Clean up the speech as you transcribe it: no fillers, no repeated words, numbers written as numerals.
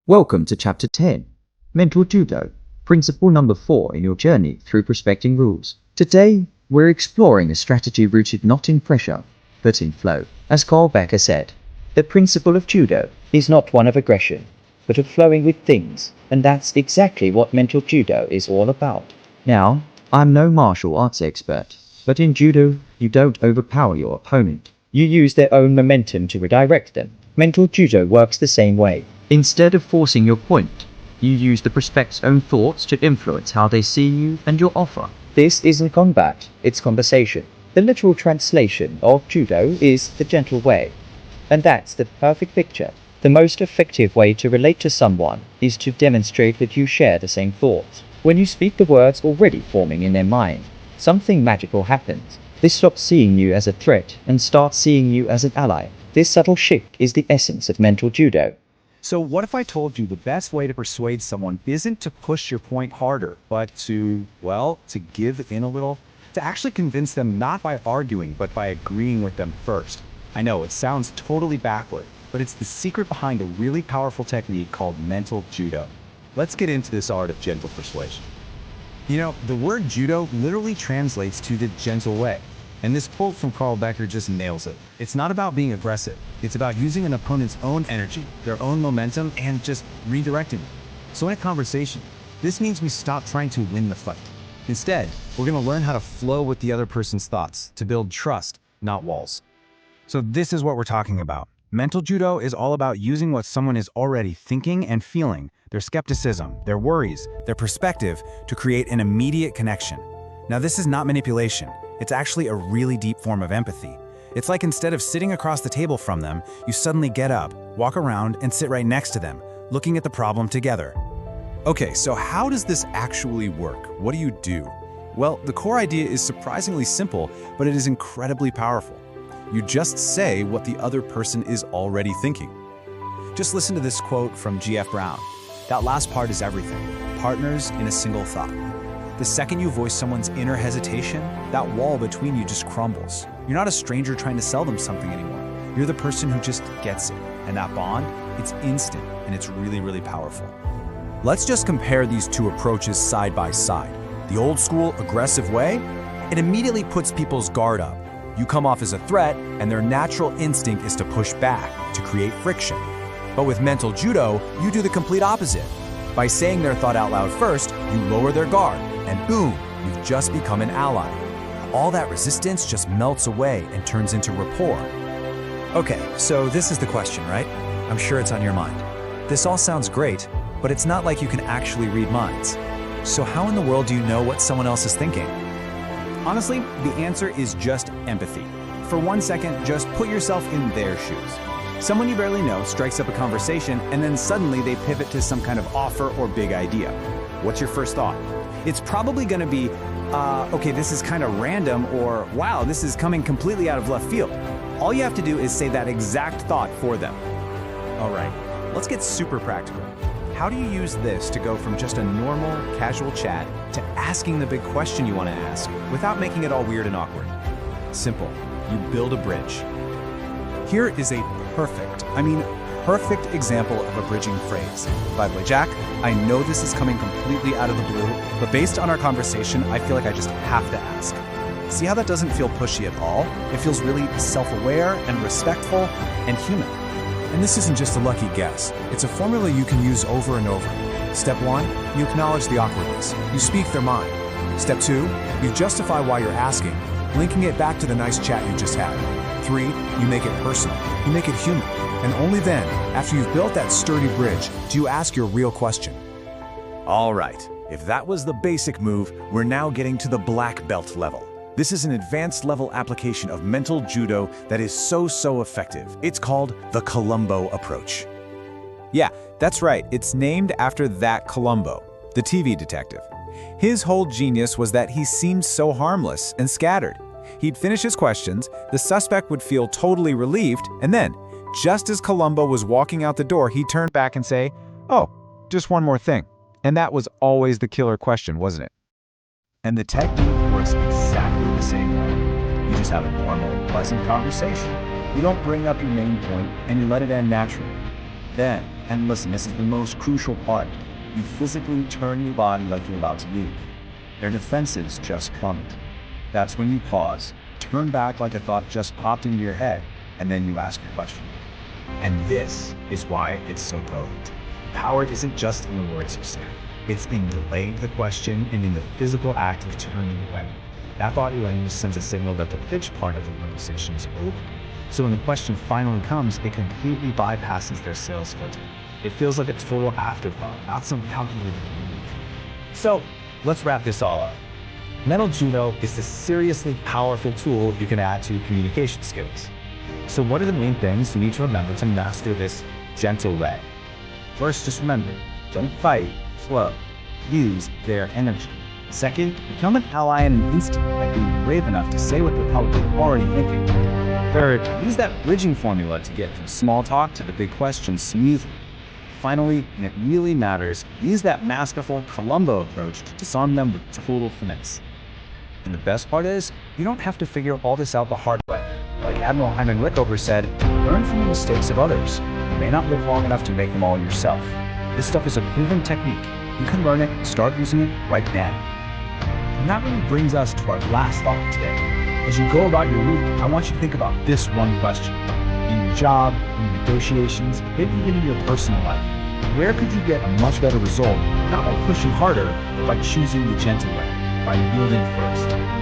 Welcome to Chapter 10, Mental Judo, Principle number 4 in your journey through prospecting rules. Today, we're exploring a strategy rooted not in pressure, but in flow. As Carl Becker said, the principle of Judo is not one of aggression, but of flowing with things, and that's exactly what Mental Judo is all about. Now, I'm no martial arts expert, but in Judo, you don't overpower your opponent. You use their own momentum to redirect them. Mental Judo works the same way. Instead of forcing your point, you use the prospect's own thoughts to influence how they see you and your offer. This isn't combat, it's conversation. The literal translation of Judo is the gentle way. And that's the perfect picture. The most effective way to relate to someone is to demonstrate that you share the same thoughts. When you speak the words already forming in their mind, something magical happens. They stop seeing you as a threat and start seeing you as an ally. This subtle shift is the essence of Mental Judo. So what if I told you the best way to persuade someone isn't to push your point harder, but to give in a little, to actually convince them not by arguing, but by agreeing with them first? I know it sounds totally backward, but it's the secret behind a really powerful technique called Mental Judo. Let's get into this art of gentle persuasion. You know, the word judo literally translates to the gentle way. And this quote from Carl Becker just nails it. It's not about being aggressive. It's about using an opponent's own energy, their own momentum, and just redirecting it. So in a conversation, this means we stop trying to win the fight. Instead, we're going to learn how to flow with the other person's thoughts to build trust, not walls. So this is what we're talking about. Mental Judo is all about using what someone is already thinking and feeling, their skepticism, their worries, their perspective, to create an immediate connection. Now, this is not manipulation. It's actually a really deep form of empathy. It's like instead of sitting across the table from them, you suddenly get up, walk around, and sit right next to them, looking at the problem together. Okay, so how does this actually work? What do you do? Well, the core idea is surprisingly simple, but it is incredibly powerful. You just say what the other person is already thinking. Just listen to this quote from G.F. Brown. That last part is everything. Partners in a single thought. The second you voice someone's inner hesitation, that wall between you just crumbles. You're not a stranger trying to sell them something anymore. You're the person who just gets it. And that bond, it's instant and it's really, really powerful. Let's just compare these two approaches side by side. The old school aggressive way, it immediately puts people's guard up. You come off as a threat and their natural instinct is to push back, to create friction. But with Mental Judo, you do the complete opposite. By saying their thought out loud first, you lower their guard, and boom, you've just become an ally. All that resistance just melts away and turns into rapport. Okay, so this is the question, right? I'm sure it's on your mind. This all sounds great, but it's not like you can actually read minds. So how in the world do you know what someone else is thinking? Honestly, the answer is just empathy. For 1 second, just put yourself in their shoes. Someone you barely know strikes up a conversation, and then suddenly they pivot to some kind of offer or big idea. What's your first thought? It's probably going to be, okay, this is kind of random, or wow, this is coming completely out of left field. All you have to do is say that exact thought for them. All right, let's get super practical. How do you use this to go from just a normal, casual chat to asking the big question you want to ask without making it all weird and awkward? Simple. You build a bridge. Here is a perfect example of a bridging phrase. By the way, Jack, I know this is coming completely out of the blue, but based on our conversation, I feel like I just have to ask. See how that doesn't feel pushy at all? It feels really self-aware and respectful and human. And this isn't just a lucky guess. It's a formula you can use over and over. Step 1, you acknowledge the awkwardness. You speak their mind. Step 2, you justify why you're asking, linking it back to the nice chat you just had. 3, you make it personal. You make it human. And only then, after you've built that sturdy bridge, do you ask your real question. All right, if that was the basic move, we're now getting to the black belt level. This is an advanced level application of Mental Judo that is so effective. It's called the Columbo approach. Yeah, that's right. It's named after that Columbo, the TV detective. His whole genius was that he seemed so harmless and scattered. He'd finish his questions, the suspect would feel totally relieved, and then, just as Columbo was walking out the door, he'd turn back and say, "Oh, just one more thing." And that was always the killer question, wasn't it? And the technique works exactly the same way. You just have a normal, pleasant conversation. You don't bring up your main point, and you let it end naturally. Then, And listen, this is the most crucial part. You physically turn your body like you're about to leave. Their defenses just plummet. That's when you pause, turn back like a thought just popped into your head, and then you ask your question. And this is why it's so potent. Power isn't just in the words you say. It's in delaying the question and in the physical act of turning away. That body language sends a signal that the pitch part of the conversation is over. So when the question finally comes, it completely bypasses their sales filter. It feels like a total afterthought, not some calculated move. So let's wrap this all up. Mental Judo is a seriously powerful tool you can add to your communication skills. So what are the main things you need to remember to master this gentle way? First, just remember, don't fight, flow. Use their energy. Second, become an ally in an instant by being brave enough to say what they're probably already thinking. Third, use that bridging formula to get from small talk to the big questions smoothly. Finally, and it really matters, use that masterful Columbo approach to disarm them with total finesse. And the best part is, you don't have to figure all this out the hard way. Like Admiral Hyman Rickover said, learn from the mistakes of others. You may not live long enough to make them all yourself. This stuff is a proven technique. You can learn it and start using it right now. And that really brings us to our last thought today. As you go about your week, I want you to think about this one question. In your job, in your negotiations, maybe even in your personal life, where could you get a much better result, not by pushing harder, but by choosing the gentle way, by yielding first?